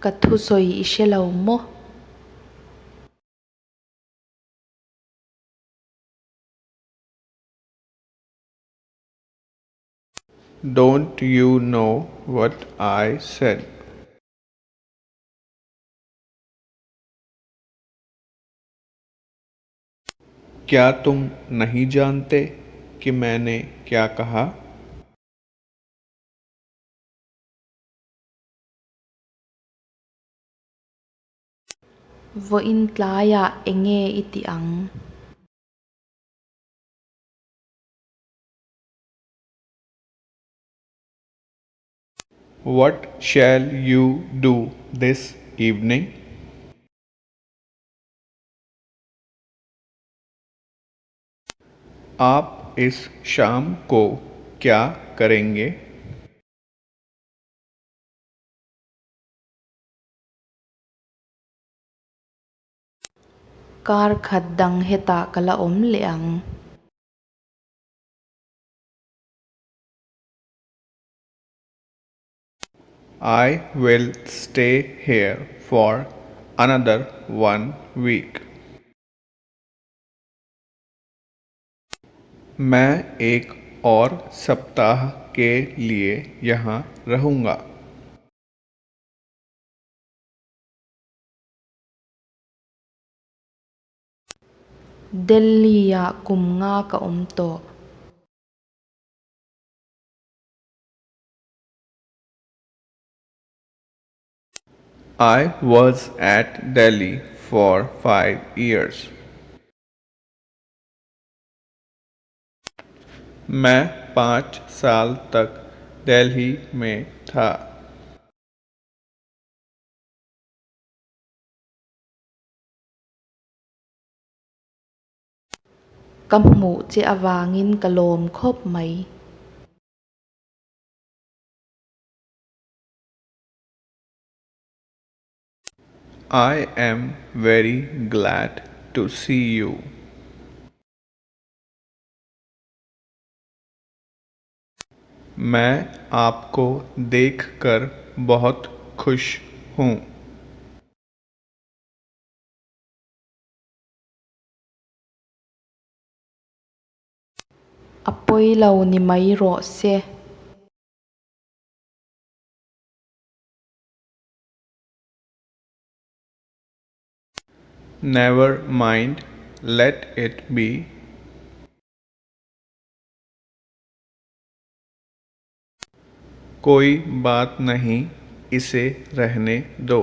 ka thusoi ishelo mo Don't you know what I said? क्या तुम नहीं जानते कि मैंने क्या कहा? vo in tlaya enge iti ang What shall you do this evening? आप इस शाम को क्या करेंगे? kar khaddang heta kala om le ang I will stay here for another 1 week. मैं एक और सप्ताह के लिए यहाँ रहूँगा। Delhi ya kum nga ka om to I was at Delhi for 5 years. मैं 5 साल तक दिल्ली में था। ka hmu che awangin kalawm khawp mai I am very glad to see you. मैं आपको देखकर बहुत खुश हूँ। apoi lo ni mai ro se Never mind, let it be. कोई बात नहीं, इसे रहने दो।